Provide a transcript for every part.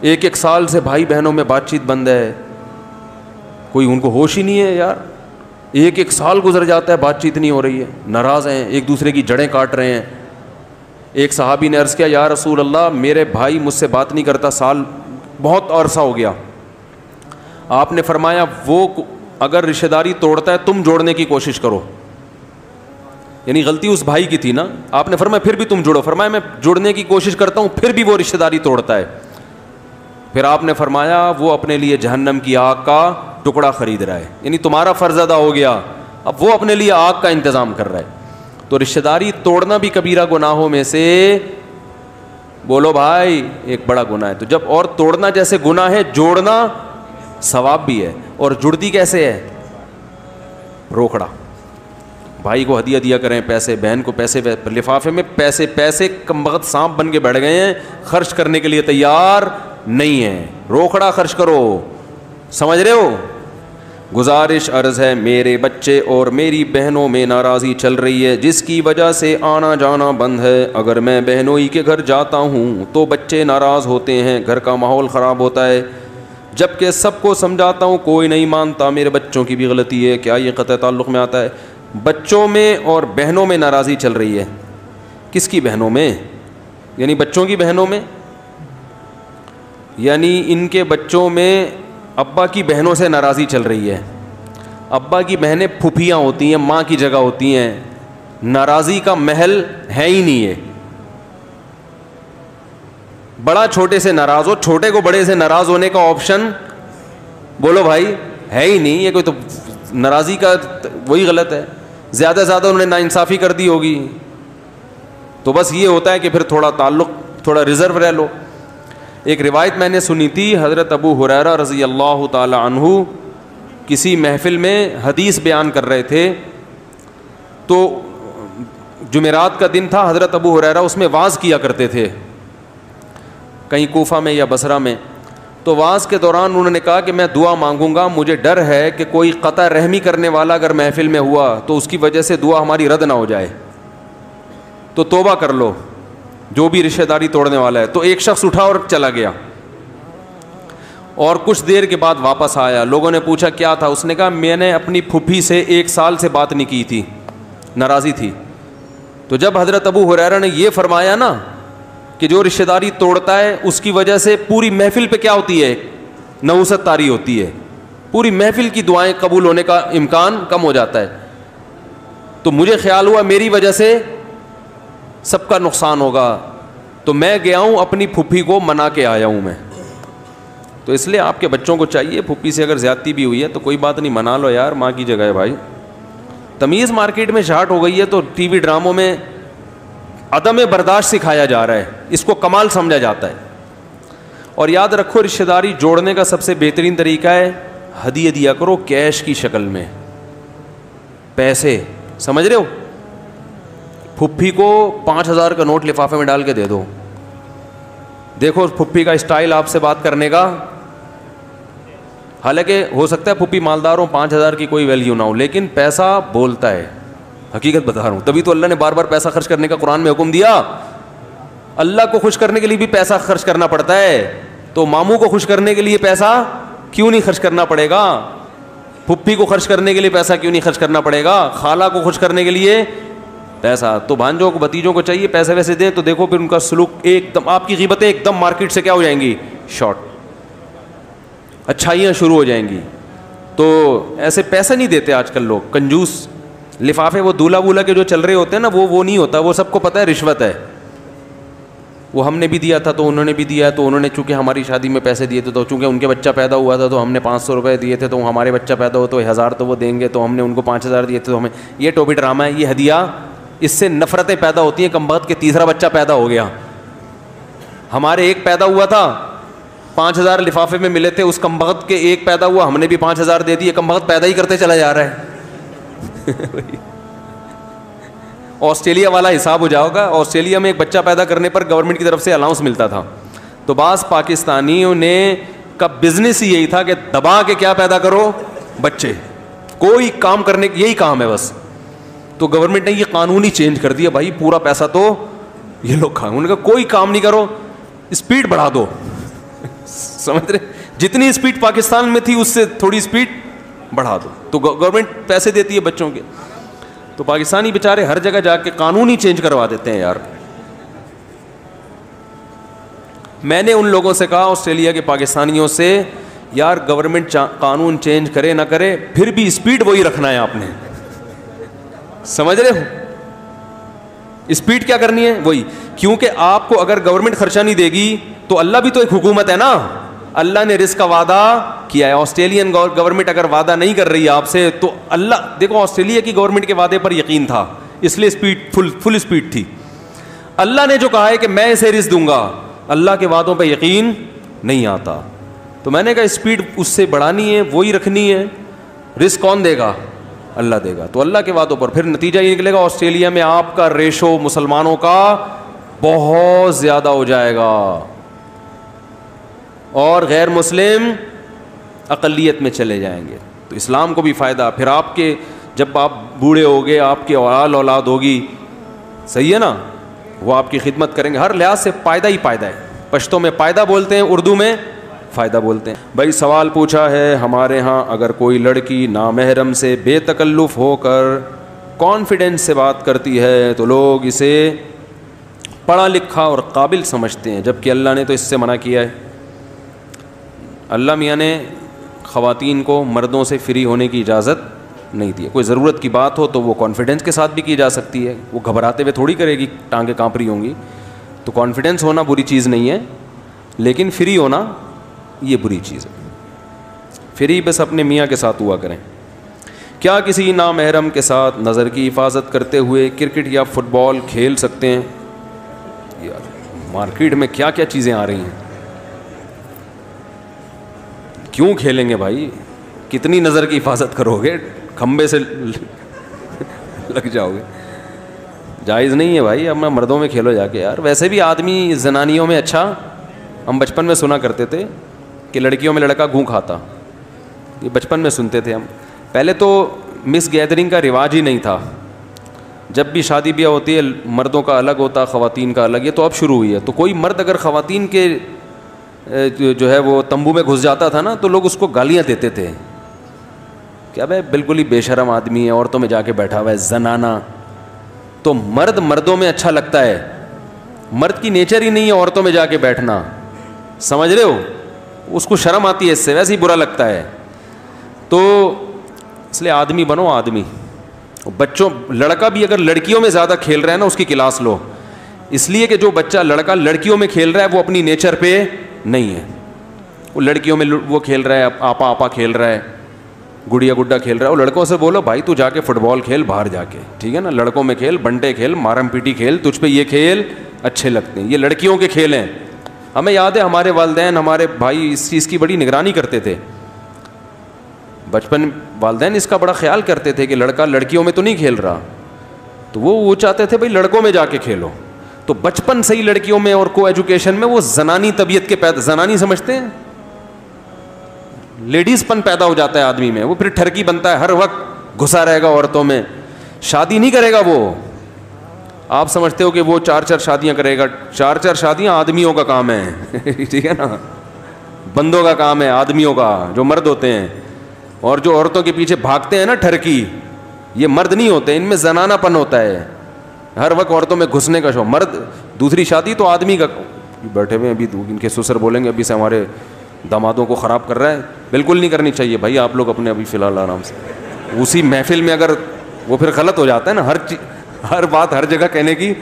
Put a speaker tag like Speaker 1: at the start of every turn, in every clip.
Speaker 1: ایک ایک سال سے بھائی بہنوں میں بات چیت بند ہے, کوئی ان کو ہوش ہی نہیں ہے یار. ایک ایک سال گزر جاتا ہے, بات چیت نہیں ہو رہی ہے, ناراض ہیں, ایک دوسرے کی جڑیں کاٹ رہے ہیں. ایک صحابی نے عرض کیا, یا رسول اللہ میرے بھائی مجھ سے بات نہیں کرتا, سال بہت عرصہ ہو گیا. آپ نے فرمایا وہ اگر رشتہ داری توڑتا ہے تم جوڑنے کی کوشش کرو. یعنی غلطی اس بھائی کی تھی نا. آپ نے فرمایا پھر بھی تم جوڑو. فرمایا میں جوڑنے کی کوشش کرتا ہوں پھر بھی وہ رشتہ داری توڑتا ہے. پھر آپ نے فرمایا وہ اپنے لیے جہنم کی آگ کا ٹکڑا خرید رہا ہے. یعنی تمہارا فرض ادا ہو گیا, اب وہ اپنے لیے آگ کا انتظام کر رہا ہے. تو رشتہ داری توڑنا بھی کبیرہ گناہوں میں سے, بولو بھائی, ایک بڑا گناہ ہے. تو جب اور توڑنا جیسے گناہ ہے, جوڑنا ثواب بھی ہے. اور جڑتی کیسے ہے؟ روکڑا. بھائی کو ہدیہ دیا کریں پیسے, بہن کو پیسے, لفافے میں پیسے. پیسے کمبخت سانپ بن کے بیٹھ گئے ہیں, خرچ کرنے کے لیے تیار نہیں ہے. روکڑا خرچ کرو, سمجھ رہے ہو. گزارش عرض ہے, میرے بچے اور میری بہنوں میں ناراضی چل رہی ہے جس کی وجہ سے آنا جانا بند ہے. اگر میں بہنوئی کے گھر جاتا ہوں تو بچے ناراض ہوتے ہیں, گھر کا ماحول خراب ہوتا ہے. جبکہ سب کو سمجھاتا ہوں کوئی نہیں مانتا. میرے بچوں کی بھی غلطی ہے. کیا یہ قطع تعلق میں آتا ہے؟ بچوں میں اور بہنوں میں ناراضی چل رہی ہے. کس کی بہنوں میں؟ یعنی بچوں کی بہنوں میں, یعنی ان کے بچوں میں ابا کی بہنوں سے ناراضی چل رہی ہے. ابا کی بہنیں پھوپھیاں ہوتی ہیں, ماں کی جگہ ہوتی ہیں. ناراضی کا محل ہے ہی نہیں ہے. بڑا چھوٹے سے ناراض ہو, چھوٹے کو بڑے سے ناراض ہونے کا آپشن بولو بھائی ہے ہی نہیں. یہ کوئی تو ناراضی کا وہی غلط ہے. زیادہ سے زیادہ انہوں نے ناانصافی کر دی ہوگی, تو بس یہ ہوتا ہے کہ پھر تھوڑا تعلق, تھوڑا ریزرو رہ لو. ایک روایت میں نے سنی تھی, حضرت ابو ہریرہ رضی اللہ تعالی عنہ کسی محفل میں حدیث بیان کر رہے تھے. تو جمعرات کا دن تھا, حضرت ابو ہریرہ اس میں وعظ کیا کرتے تھے کہیں کوفہ میں یا بصرہ میں. تو وعظ کے دوران انہوں نے کہا کہ میں دعا مانگوں گا, مجھے ڈر ہے کہ کوئی قطع رحمی کرنے والا اگر محفل میں ہوا تو اس کی وجہ سے دعا ہماری رد نہ ہو جائے, تو توبہ کر لو جو بھی رشتہ داری توڑنے والا ہے. تو ایک شخص اٹھا اور چلا گیا, اور کچھ دیر کے بعد واپس آیا. لوگوں نے پوچھا کیا تھا؟ اس نے کہا میں نے اپنی پھوپھی سے 1 سال سے بات نہیں کی تھی, ناراضی تھی. تو جب حضرت ابو ہریرہ نے یہ فرمایا نا کہ جو رشتہ داری توڑتا ہے اس کی وجہ سے پوری محفل پہ کیا ہوتی ہے؟ نحوست طاری ہوتی ہے, پوری محفل کی دعائیں قبول ہونے کا امکان کم ہو جاتا ہے. تو مجھے خیال ہوا میری وجہ سے سب کا نقصان ہوگا, تو میں گیا ہوں اپنی پھوپھی کو منا کے آیا ہوں میں. تو اس لیے آپ کے بچوں کو چاہیے, پھوپھی سے اگر زیادتی بھی ہوئی ہے تو کوئی بات نہیں, منا لو یار, ماں کی جگہ ہے بھائی. تمیز مارکیٹ میں شارٹ ہو گئی ہے, تو ٹی وی ڈراموں میں عدم برداشت سکھایا جا رہا ہے, اس کو کمال سمجھا جاتا ہے. اور یاد رکھو رشتہ داری جوڑنے کا سب سے بہترین طریقہ ہے ہدیہ دیا کرو کیش کی شکل میں, پیسے. سمجھ رہے ہو؟ پھوپھی کو 5000 کا نوٹ لفافے میں ڈال کے دے دو. دیکھو پھوپھی کا اسٹائل آپ سے بات کرنے کا, حالانکہ ہو سکتا ہے پھوپھی مالدار ہو, 5000 کی کوئی ویلیو نہ ہو, لیکن پیسہ بولتا ہے. حقیقت بتا رہا ہوں, تبھی تو اللہ نے بار بار پیسہ خرچ کرنے کا قرآن میں حکم دیا. اللہ کو خوش کرنے کے لیے بھی پیسہ خرچ کرنا پڑتا ہے, تو ماموں کو خوش کرنے کے لیے پیسہ کیوں نہیں خرچ کرنا پڑے گا؟ پھوپھی کو خرچ کرنے کے لیے پیسہ کیوں نہیں خرچ کرنا پڑے گا؟ خالہ کو خوش کرنے کے لیے پیسہ. تو بھانجوں کو بھتیجوں کو چاہیے پیسے ویسے دیں, تو دیکھو پھر ان کا سلوک ایک دم, آپ کی غیبتیں ایک دم مارکیٹ سے کیا ہو جائیں گی؟ شارٹ, اچھائیاں شروع ہو جائیں گی. تو ایسے پیسے نہیں دیتے آج کل لوگ, کنجوس. لفافے وہ دولہا بولا کے جو چل رہے ہوتے ہیں نا, وہ نہیں ہوتا, وہ سب کو پتہ ہے رشوت ہے. وہ ہم نے بھی دیا تھا تو انہوں نے بھی دیا, تو انہوں نے چونکہ ہماری شادی میں پیسے دیے تھے, تو چونکہ ان کے بچہ پیدا ہوا تھا تو ہم نے 500 روپے دیے تھے, تو ہمارے بچہ پیدا ہو تو 1000 تو وہ دیں گے, تو ہم نے ان کو 5000 دیے تھے, تو ہمیں یہ ٹوپی ڈرامہ ہے, یہ ہدیہ. اس سے نفرتیں پیدا ہوتی ہیں کمبخت کے تیسرا بچہ پیدا ہو گیا. ہمارے ایک پیدا ہوا تھا, 5000 لفافے میں ملے تھے, اس کمبخت کے ایک پیدا ہوا, ہم نے بھی 5000 دے دیے. کمبخت پیدا ہی کرتے چلا جا رہا ہے. آسٹریلیا والا حساب ہو جاؤ گا. آسٹریلیا میں ایک بچہ پیدا کرنے پر گورنمنٹ کی طرف سے الاؤنس ملتا تھا, تو بعض پاکستانیوں نے کا بزنس ہی یہی تھا کہ دبا کے کیا پیدا کرو؟ بچے. کوئی کام کرنے یہی کام ہے بس. تو گورنمنٹ نے یہ قانون ہی چینج کر دیا, بھائی پورا پیسہ تو یہ لوگ کھائیں. انہوں نے کہا کوئی کام نہیں کرو, اسپیڈ بڑھا دو. سمجھ رہے, جتنی اسپیڈ پاکستان میں تھی اس سے تھوڑی اسپیڈ بڑھا دو. تو گورنمنٹ پیسے دیتی ہے بچوں کے, تو پاکستانی بیچارے ہر جگہ جا کے قانون ہی چینج کروا دیتے ہیں یار. میں نے ان لوگوں سے کہا, آسٹریلیا کے پاکستانیوں سے, یار گورنمنٹ قانون چینج کرے نہ کرے پھر بھی اسپیڈ وہی رکھنا ہے آپ نے. سمجھ رہے ہو, اسپیڈ کیا کرنی ہے وہی, کیونکہ آپ کو اگر گورنمنٹ خرچہ نہیں دے گی تو اللہ بھی تو ایک حکومت ہے نا, اللہ نے رزق کا وعدہ کیا ہے. آسٹریلین گورنمنٹ اگر وعدہ نہیں کر رہی ہے آپ سے تو اللہ, دیکھو آسٹریلیا کی گورنمنٹ کے وعدے پر یقین تھا اس لیے اسپیڈ فل اسپیڈ تھی. اللہ نے جو کہا ہے کہ میں اسے رزق دوں گا, اللہ کے وعدوں پہ یقین نہیں آتا. تو میں نے کہا اسپیڈ اس سے بڑھانی ہے, وہی رکھنی ہے. رزق کون دے گا؟ اللہ دے گا. تو اللہ کے وعدوں پر پھر نتیجہ یہ نکلے گا آسٹریلیا میں آپ کا ریشو مسلمانوں کا بہت زیادہ ہو جائے گا اور غیر مسلم اقلیت میں چلے جائیں گے. تو اسلام کو بھی فائدہ. پھر آپ کے جب آپ بوڑھے ہوگے, آپ کی اولاد ہوگی, صحیح ہے نا, وہ آپ کی خدمت کریں گے. ہر لحاظ سے فائدہ ہی فائدہ ہے. پشتوں میں فائدہ بولتے ہیں, اردو میں فائدہ بولتے ہیں. بھائی سوال پوچھا ہے, ہمارے ہاں اگر کوئی لڑکی نامحرم سے بے تکلف ہو کر کانفیڈنس سے بات کرتی ہے تو لوگ اسے پڑھا لکھا اور قابل سمجھتے ہیں, جبکہ اللہ نے تو اس سے منع کیا ہے. اللہ میاں نے خواتین کو مردوں سے فری ہونے کی اجازت نہیں دی ہے. کوئی ضرورت کی بات ہو تو وہ کانفیڈنس کے ساتھ بھی کی جا سکتی ہے, وہ گھبراتے ہوئے تھوڑی کرے گی, ٹانگیں کانپ رہی ہوں گی. تو کانفیڈنس ہونا بری چیز نہیں ہے, لیکن فری ہونا یہ بری چیز ہے. فری بس اپنے میاں کے ساتھ ہوا کریں. کیا کسی نامحرم کے ساتھ نظر کی حفاظت کرتے ہوئے کرکٹ یا فٹ بال کھیل سکتے ہیں؟ یار مارکیٹ میں کیا کیا چیزیں آ رہی ہیں, کیوں کھیلیں گے بھائی؟ کتنی نظر کی حفاظت کرو گے, کھمبے سے لگ جاؤ گے. جائز نہیں ہے بھائی. اب میں مردوں میں کھیلو جا کے یار. ویسے بھی آدمی زنانیوں میں, اچھا ہم بچپن میں سنا کرتے تھے کہ لڑکیوں میں لڑکا گھوں کھاتا, یہ بچپن میں سنتے تھے ہم. پہلے تو مس گیدرنگ کا رواج ہی نہیں تھا. جب بھی شادی بیاہ ہوتی ہے مردوں کا الگ ہوتا, خواتین کا الگ. یہ تو اب شروع ہوئی ہے. تو کوئی مرد اگر خواتین کے جو ہے وہ تمبو میں گھس جاتا تھا نا, تو لوگ اس کو گالیاں دیتے تھے, کیا بھائی بالکل ہی بے شرم آدمی ہے, عورتوں میں جا کے بیٹھا ہوا ہے, زنانہ. تو مرد مردوں میں اچھا لگتا ہے, مرد کی نیچر ہی نہیں ہے عورتوں میں جا کے بیٹھنا. سمجھ رہے ہو, اس کو شرم آتی ہے اس سے, ویسے ہی برا لگتا ہے. تو اس لیے آدمی بنو آدمی. بچوں, لڑکا بھی اگر لڑکیوں میں زیادہ کھیل رہا ہے نا اس کی کلاس لو, اس لیے کہ جو بچہ لڑکا لڑکیوں میں کھیل رہا ہے وہ اپنی نیچر پہ نہیں ہے. وہ لڑکیوں میں وہ کھیل رہا ہے, آپا کھیل رہا ہے, گڑیا گڈا کھیل رہا ہے. وہ لڑکوں سے بولو بھائی تو جا کے فٹ بال کھیل باہر جا کے, ٹھیک ہے نا, لڑکوں میں کھیل, بنٹے کھیل, مارم پیٹی کھیل, تجھ پہ یہ کھیل اچھے لگتے ہیں, یہ لڑکیوں کے کھیل ہیں. ہمیں یاد ہے ہمارے والدین, ہمارے بھائی اس چیز کی بڑی نگرانی کرتے تھے بچپن. والدین اس کا بڑا خیال کرتے تھے کہ لڑکا لڑکیوں میں تو نہیں کھیل رہا, تو وہ چاہتے تھے بھائی لڑکوں میں جا کے کھیلو. تو بچپن سے ہی لڑکیوں میں اور کو ایجوکیشن میں وہ زنانی طبیعت کے پیدا, زنانی سمجھتے ہیں, لیڈیز پن پیدا ہو جاتا ہے آدمی میں. وہ پھر ٹھرکی بنتا ہے, ہر وقت گھسا رہے گا عورتوں میں, شادی نہیں کرے گا وہ. آپ سمجھتے ہو کہ وہ 4 شادیاں کرے گا, 4 شادیاں آدمیوں کا کام ہے, ٹھیک ہے نا, بندوں کا کام ہے, آدمیوں کا جو مرد ہوتے ہیں. اور جو عورتوں کے پیچھے بھاگتے ہیں نا ٹھرکی, یہ مرد نہیں ہوتے, ان میں زنانہ پن ہوتا ہے, ہر وقت عورتوں میں گھسنے کا شوق. مرد دوسری شادی تو آدمی کا. بیٹھے ہوئے ابھی ان کے سسر بولیں گے ابھی سے ہمارے دامادوں کو خراب کر رہا ہے. بالکل نہیں کرنی چاہیے بھائی, آپ لوگ اپنے ابھی فی الحال آرام سے. اسی محفل میں اگر وہ پھر غلط ہو جاتا ہے نا, ہر بات ہر جگہ کہنے کی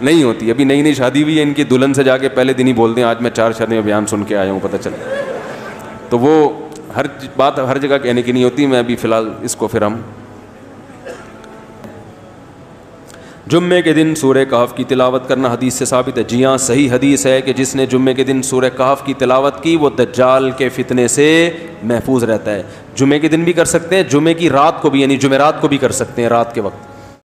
Speaker 1: نہیں ہوتی. ابھی نئی نئی شادی ہوئی ہے ان کی, دلہن سے جا کے پہلے دن ہی بولتے ہیں آج میں 4 شادیوں میں بیان سن کے آیا ہوں, پتہ چلا. تو وہ ہر بات ہر جگہ کہنے کی نہیں ہوتی. میں ابھی فی الحال اس کو پھر ہم جمعے کے دن سورہ کہف کی تلاوت کرنا حدیث سے ثابت ہے. جی ہاں, صحیح حدیث ہے کہ جس نے جمعے کے دن سورہ کہف کی تلاوت کی وہ دجال کے فتنے سے محفوظ رہتا ہے. جمعے کے دن بھی کر سکتے ہیں, جمعے کی رات کو بھی, یعنی جمعرات کو بھی کر سکتے ہیں رات کے وقت.